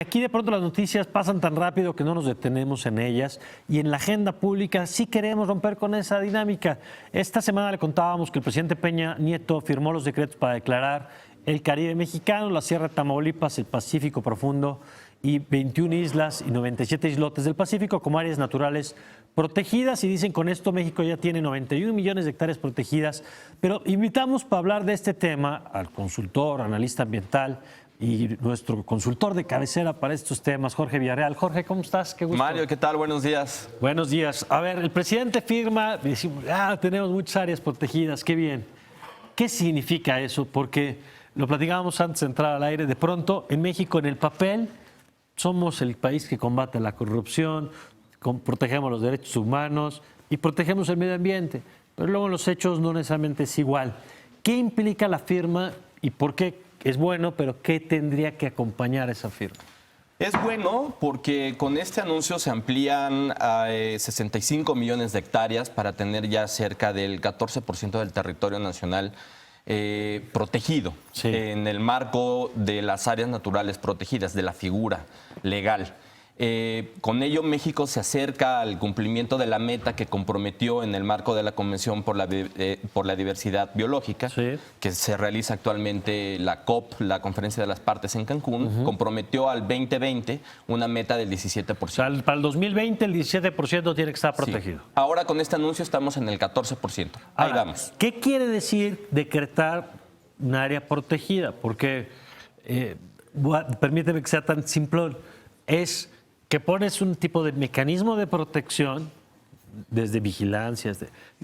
Aquí de pronto las noticias pasan tan rápido que no nos detenemos en ellas y en la agenda pública sí queremos romper con esa dinámica. Esta semana le contábamos que el presidente Peña Nieto firmó los decretos para declarar el Caribe mexicano, la Sierra de Tamaulipas, el Pacífico Profundo y 21 islas y 97 islotes del Pacífico como áreas naturales protegidas, y dicen con esto México ya tiene 91 millones de hectáreas protegidas. Pero invitamos para hablar de este tema al consultor, analista ambiental y nuestro consultor de cabecera para estos temas, Jorge Villarreal. Jorge, ¿cómo estás? Qué gusto. Mario, ¿qué tal? Buenos días. Buenos días. A ver, el presidente firma, decimos, tenemos muchas áreas protegidas, qué bien. ¿Qué significa eso? Porque lo platicábamos antes de entrar al aire, de pronto en México en el papel somos el país que combate la corrupción, protegemos los derechos humanos y protegemos el medio ambiente, pero luego en los hechos no necesariamente es igual. ¿Qué implica la firma y por qué es bueno, pero qué tendría que acompañar esa firma? Es bueno porque con este anuncio se amplían a 65 millones de hectáreas para tener ya cerca del 14% del territorio nacional protegido, sí, en el marco de las áreas naturales protegidas, de la figura legal. Con ello, México se acerca al cumplimiento de la meta que comprometió en el marco de la Convención por la Diversidad Biológica, sí, que se realiza actualmente la COP, la Conferencia de las Partes en Cancún, comprometió al 2020 una meta del 17%. O sea, para el 2020 el 17% tiene que estar protegido. Sí. Ahora con este anuncio estamos en el 14%. Ahí vamos. ¿Qué quiere decir decretar un área protegida? Porque, permíteme que sea tan simplón, es que pones un tipo de mecanismo de protección, desde vigilancia,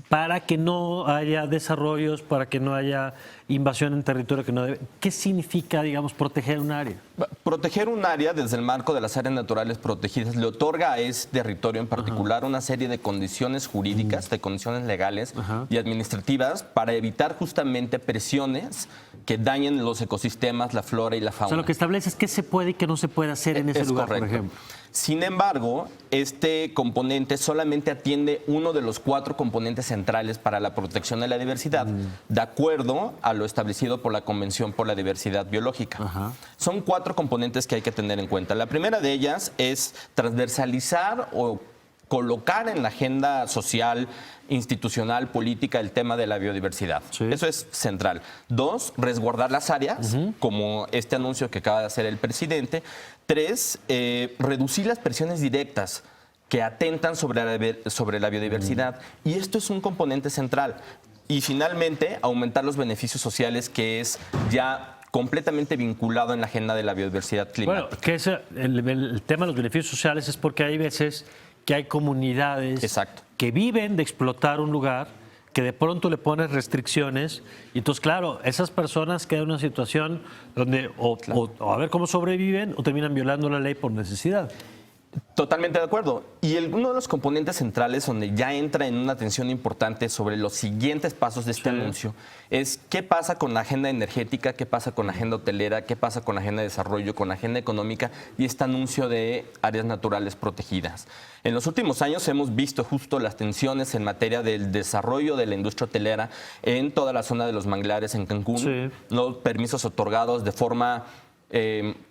para que no haya desarrollos, para que no haya invasión en territorio que no debe. ¿Qué significa, digamos, proteger un área? Proteger un área desde el marco de las áreas naturales protegidas le otorga a ese territorio en particular una serie de condiciones jurídicas, de condiciones legales y administrativas para evitar justamente presiones que dañen los ecosistemas, la flora y la fauna. O sea, lo que establece es qué se puede y qué no se puede hacer en ese lugar, correcto. Por ejemplo. Sin embargo, este componente solamente atiende uno de los 4 componentes centrales para la protección de la diversidad, de acuerdo a lo establecido por la Convención por la Diversidad Biológica. Son 4 componentes que hay que tener en cuenta. La primera de ellas es transversalizar o colocar en la agenda social, institucional, política, el tema de la biodiversidad. Sí. Eso es central. 2, resguardar las áreas, como este anuncio que acaba de hacer el presidente. 3, reducir las presiones directas que atentan sobre la biodiversidad. Y esto es un componente central. Y finalmente, aumentar los beneficios sociales, que es ya completamente vinculado en la agenda de la biodiversidad climática. Bueno, que el tema de los beneficios sociales es porque hay veces que hay comunidades que viven de explotar un lugar, que de pronto le pones restricciones, y entonces, claro, esas personas quedan en una situación donde o a ver cómo sobreviven o terminan violando la ley por necesidad. Totalmente de acuerdo. Y uno de los componentes centrales donde ya entra en una atención importante sobre los siguientes pasos de este anuncio es qué pasa con la agenda energética, qué pasa con la agenda hotelera, qué pasa con la agenda de desarrollo, con la agenda económica y este anuncio de áreas naturales protegidas. En los últimos años hemos visto justo las tensiones en materia del desarrollo de la industria hotelera en toda la zona de los manglares en Cancún, los permisos otorgados de forma...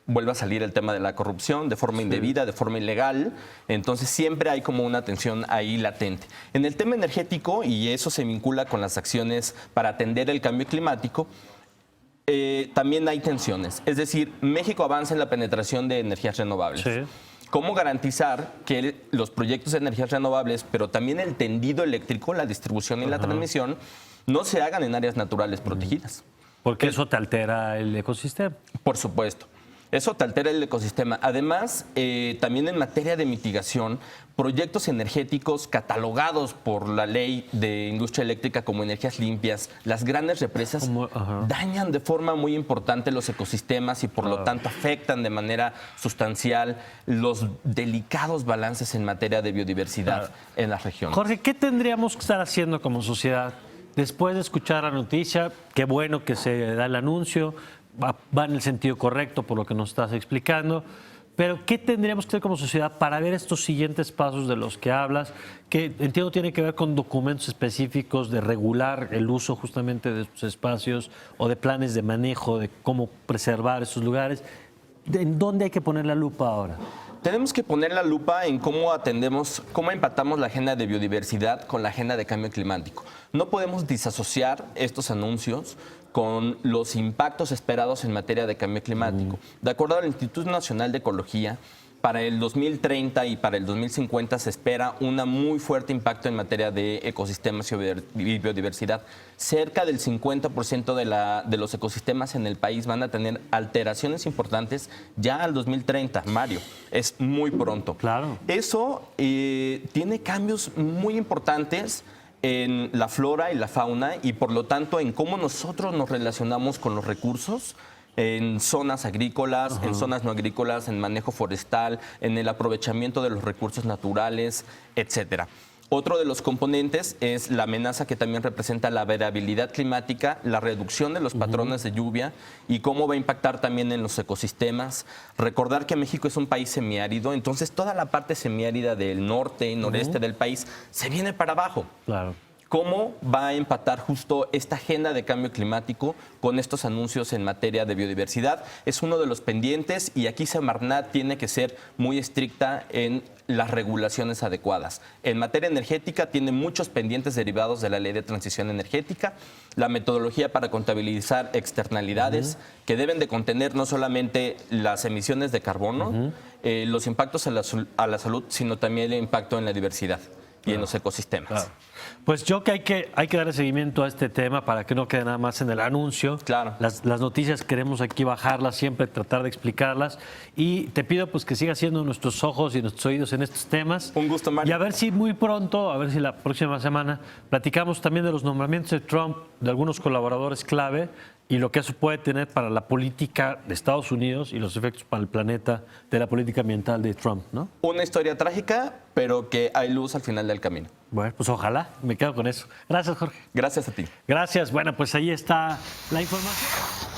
vuelve a salir el tema de la corrupción de forma indebida, de forma ilegal. Entonces siempre hay como una tensión ahí latente. En el tema energético, y eso se vincula con las acciones para atender el cambio climático, también hay tensiones. Es decir, México avanza en la penetración de energías renovables. Sí. ¿Cómo garantizar que los proyectos de energías renovables, pero también el tendido eléctrico, la distribución y la transmisión, no se hagan en áreas naturales protegidas? Porque eso te altera el ecosistema. Por supuesto. Eso te altera el ecosistema. Además, también en materia de mitigación, proyectos energéticos catalogados por la ley de industria eléctrica como energías limpias, las grandes represas dañan de forma muy importante los ecosistemas y por lo tanto afectan de manera sustancial los delicados balances en materia de biodiversidad en las regiones. Jorge, ¿qué tendríamos que estar haciendo como sociedad? Después de escuchar la noticia, qué bueno que se da el anuncio, va en el sentido correcto por lo que nos estás explicando, pero ¿qué tendríamos que hacer como sociedad para ver estos siguientes pasos de los que hablas? Que entiendo tiene que ver con documentos específicos de regular el uso justamente de estos espacios o de planes de manejo, de cómo preservar esos lugares. ¿En dónde hay que poner la lupa ahora? Tenemos que poner la lupa en cómo atendemos, cómo empatamos la agenda de biodiversidad con la agenda de cambio climático. No podemos disasociar estos anuncios con los impactos esperados en materia de cambio climático. De acuerdo al Instituto Nacional de Ecología, para el 2030 y para el 2050 se espera un muy fuerte impacto en materia de ecosistemas y biodiversidad. Cerca del 50% de los ecosistemas en el país van a tener alteraciones importantes ya al 2030, Mario. Es muy pronto. Claro. Eso tiene cambios muy importantes en la flora y la fauna y por lo tanto en cómo nosotros nos relacionamos con los recursos en zonas agrícolas, en zonas no agrícolas, en manejo forestal, en el aprovechamiento de los recursos naturales, etcétera. Otro de los componentes es la amenaza que también representa la variabilidad climática, la reducción de los patrones de lluvia y cómo va a impactar también en los ecosistemas. Recordar que México es un país semiárido, entonces toda la parte semiárida del norte y noreste del país se viene para abajo. Claro. ¿Cómo va a empatar justo esta agenda de cambio climático con estos anuncios en materia de biodiversidad? Es uno de los pendientes y aquí Semarnat tiene que ser muy estricta en las regulaciones adecuadas. En materia energética tiene muchos pendientes derivados de la Ley de Transición Energética, la metodología para contabilizar externalidades que deben de contener no solamente las emisiones de carbono, los impactos a la salud, sino también el impacto en la diversidad y en los ecosistemas. Claro. Pues yo que hay que darle seguimiento a este tema para que no quede nada más en el anuncio. Claro. Las noticias queremos aquí bajarlas, siempre tratar de explicarlas. Y te pido pues que sigas siendo nuestros ojos y nuestros oídos en estos temas. Un gusto, Mario. Y a ver si muy pronto, a ver si la próxima semana, platicamos también de los nombramientos de Trump, de algunos colaboradores clave y lo que eso puede tener para la política de Estados Unidos y los efectos para el planeta de la política ambiental de Trump, ¿no? Una historia trágica, pero que hay luz al final del camino. Bueno, pues ojalá, me quedo con eso. Gracias, Jorge. Gracias a ti. Gracias. Bueno, pues ahí está la información.